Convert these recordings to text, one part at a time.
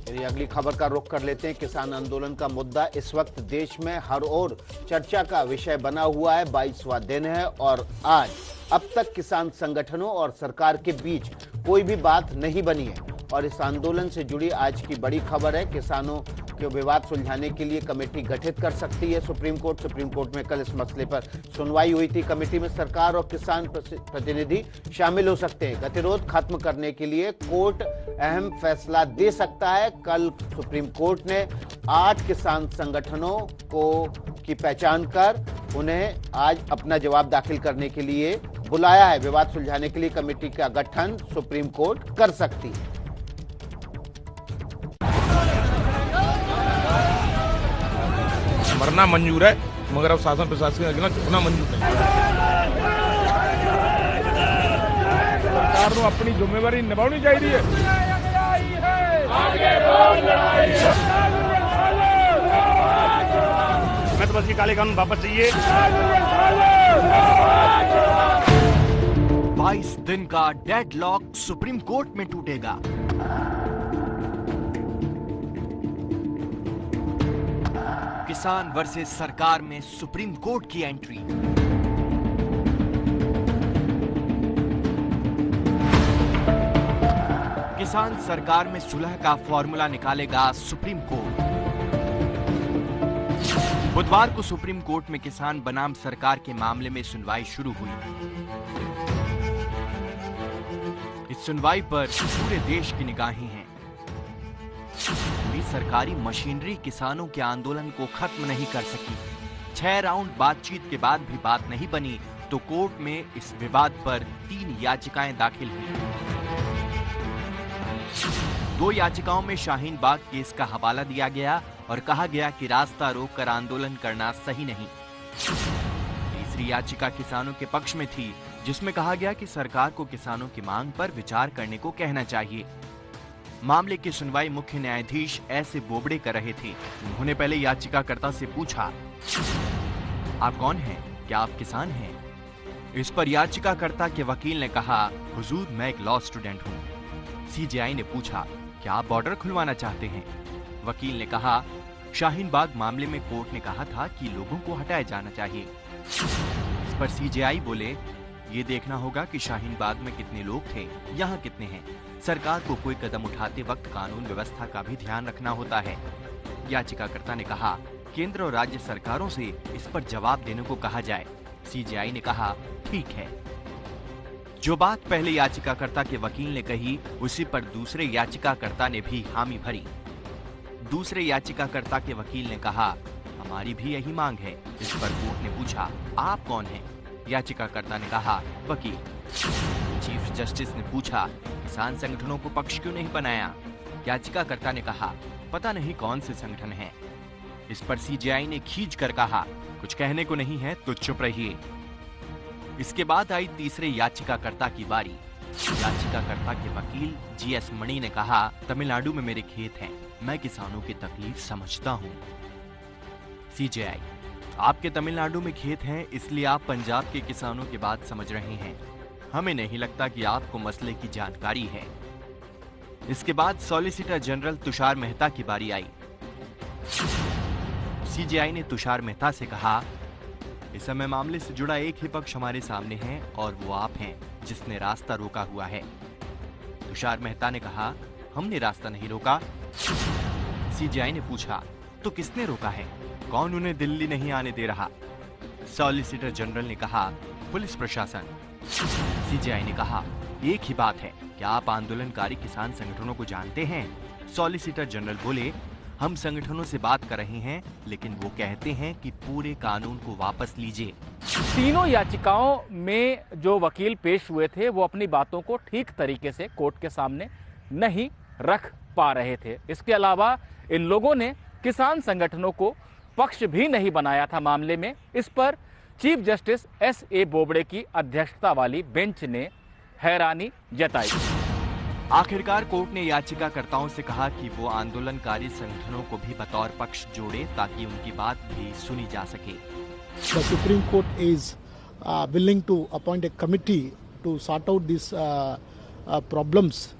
चलिए अगली खबर का रुख कर लेते हैं। किसान आंदोलन का मुद्दा इस वक्त देश में हर ओर चर्चा का विषय बना हुआ है। 22वां दिन है और आज अब तक किसान संगठनों और सरकार के बीच कोई भी बात नहीं बनी है। और इस आंदोलन से जुड़ी आज की बड़ी खबर है, किसानों के विवाद सुलझाने के लिए कमेटी गठित कर सकती है सुप्रीम कोर्ट। सुप्रीम कोर्ट में कल इस मसले पर सुनवाई हुई थी। कमेटी में सरकार और किसान प्रतिनिधि शामिल हो सकते हैं। गतिरोध खत्म करने के लिए कोर्ट अहम फैसला दे सकता है। कल सुप्रीम कोर्ट ने 8 किसान संगठनों की पहचान कर उन्हें आज अपना जवाब दाखिल करने के लिए बुलाया है। विवाद सुलझाने के लिए कमेटी का गठन सुप्रीम कोर्ट कर सकती है। मरना मंजूर है, मगर अब शासन प्रशासन के अगला झुकना मंजूर नहीं। सरकार को अपनी जिम्मेवारी निभानी चाहिए। मैं तो बस ये काले कानून वापस चाहिए। 22 दिन का डेडलॉक सुप्रीम कोर्ट में टूटेगा। किसान वर्सेस सरकार में सुप्रीम कोर्ट की एंट्री। किसान सरकार में सुलह का फॉर्मूला निकालेगा सुप्रीम कोर्ट। बुधवार को सुप्रीम कोर्ट में किसान बनाम सरकार के मामले में सुनवाई शुरू हुई। इस सुनवाई पर पूरे देश की निगाहें हैं। सरकारी मशीनरी किसानों के आंदोलन को खत्म नहीं कर सकी। 6 राउंड बातचीत के बाद भी बात नहीं बनी तो कोर्ट में इस विवाद पर 3 याचिकाएं दाखिल हुई। 2 याचिकाओं में शाहीन बाग केस का हवाला दिया गया और कहा गया कि रास्ता रोककर आंदोलन करना सही नहीं। तीसरी याचिका किसानों के पक्ष में थी, जिसमें कहा गया कि सरकार को किसानों की मांग पर विचार करने को कहना चाहिए। मामले की सुनवाई मुख्य न्यायाधीश एस.ए. बोबड़े कर रहे थे। उन्होंने पहले याचिकाकर्ता से पूछा, आप कौन हैं? क्या आप किसान हैं? इस पर याचिकाकर्ता के वकील ने कहा, हुजूर मैं एक लॉ स्टूडेंट हूं। सीजेआई ने पूछा, क्या आप बॉर्डर खुलवाना चाहते हैं? वकील ने कहा, शाहीन बाग मामले में कोर्ट ने कहा था कि लोगों को हटाया जाना चाहिए। इस पर सीजेआई बोले, ये देखना होगा कि शाहीन बाग में कितने लोग थे, यहाँ कितने हैं। सरकार को कोई कदम उठाते वक्त कानून व्यवस्था का भी ध्यान रखना होता है। याचिकाकर्ता ने कहा, केंद्र और राज्य सरकारों से इस पर जवाब देने को कहा जाए। सीजेआई ने कहा, ठीक है। जो बात पहले याचिकाकर्ता के वकील ने कही, उसी पर दूसरे याचिकाकर्ता ने भी हामी भरी। दूसरे याचिकाकर्ता के वकील ने कहा, हमारी भी यही मांग है। इस पर कोर्ट ने पूछा, आप कौन हैं? याचिकाकर्ता ने कहा, वकील। चीफ जस्टिस ने पूछा, किसान संगठनों को पक्ष क्यों नहीं बनाया? याचिकाकर्ता ने कहा, पता नहीं कौन से संगठन हैं। इस पर सीजेआई ने खींच कर कहा, कुछ कहने को नहीं है तो चुप रहिए। इसके बाद आई तीसरे याचिकाकर्ता की बारी। याचिकाकर्ता के वकील जीएस मणि ने कहा, तमिलनाडु में मेरे खेत हैं, मैं किसानों की तकलीफ समझता हूँ। सीजेआई, आपके तमिलनाडु में खेत हैं, इसलिए आप पंजाब के किसानों की बात समझ रहे हैं। हमें नहीं लगता कि आपको मसले की जानकारी है। इसके बाद सॉलिसिटर जनरल तुषार मेहता की बारी आई। सीजेआई ने तुषार मेहता से कहा, इस समय मामले से जुड़ा एक ही पक्ष हमारे सामने है और वो आप हैं, जिसने रास्ता रोका हुआ है। तुषार मेहता ने कहा, हमने रास्ता नहीं रोका। सीजेआई ने पूछा, तो किसने रोका है? कौन उन्हें दिल्ली नहीं आने दे रहा? सॉलिसिटर जनरल ने कहा, पुलिस प्रशासन। सीजेआई ने कहा, एक ही बात है, क्या आप आंदोलनकारी किसान संगठनों को जानते हैं? सॉलिसिटर जनरल बोले, हम संगठनों से बात कर रहे हैं, लेकिन वो कहते हैं कि पूरे कानून को वापस लीजिए। तीनों याचिकाओं में जो वकील पेश हुए थे वो अपनी बातों को ठीक तरीके से कोर्ट के सामने नहीं रख पा रहे थे। इसके अलावा इन लोगों ने किसान संगठनों को पक्ष भी नहीं बनाया था मामले में। इस पर चीफ जस्टिस एस.ए. बोबड़े की अध्यक्षता वाली बेंच ने हैरानी जताई। आखिरकार कोर्ट ने याचिकाकर्ताओं से कहा कि वो आंदोलनकारी संगठनों को भी बतौर पक्ष जोड़े ताकि उनकी बात भी सुनी जा सके। The Supreme Court is willing to appoint a committee to sort out these problems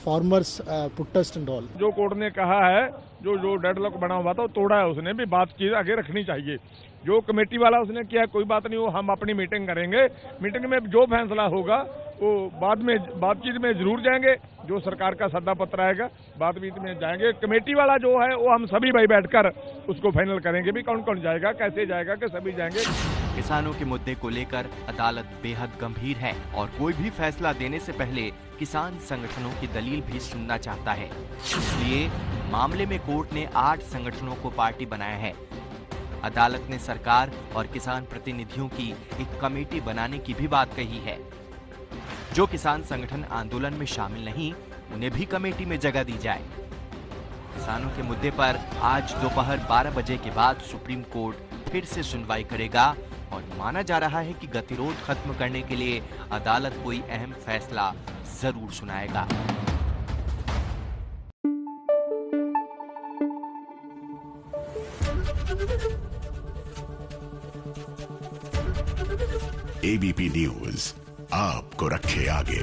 farmers protest and all. जो कोर्ट ने कहा है, जो डेडलॉक बना हुआ था वो तोड़ा है उसने भी, बातचीत आगे रखनी चाहिए। जो कमेटी वाला उसने किया कोई बात नहीं, वो हम अपनी मीटिंग करेंगे, मीटिंग में जो फैसला होगा वो बाद में बातचीत में जरूर जाएंगे, जो सरकार का सद्दा पत्र आएगा बातचीत में जाएंगे। कमेटी वाला जो है वो हम सभी भाई बैठकर उसको फाइनल करेंगे भी कौन कौन जाएगा, कैसे जाएगा, कि सभी जाएंगे। किसानों के मुद्दे को लेकर अदालत बेहद गंभीर है और कोई भी फैसला देने से पहले किसान संगठनों की दलील भी सुनना चाहता है। इसलिए मामले में कोर्ट ने 8 संगठनों को पार्टी बनाया है। अदालत ने सरकार और किसान प्रतिनिधियों की एक कमेटी बनाने की भी बात कही है। जो किसान संगठन आंदोलन में शामिल नहीं, उन्हें भी कमेटी में जगह दी जाए। किसानों के मुद्दे पर आज दोपहर 12 बजे के बाद सुप्रीम कोर्ट फिर से सुनवाई करेगा और माना जा रहा है कि गतिरोध खत्म करने के लिए अदालत कोई अहम फैसला जरूर सुनाएगा। एबीपी न्यूज आपको रखे आगे।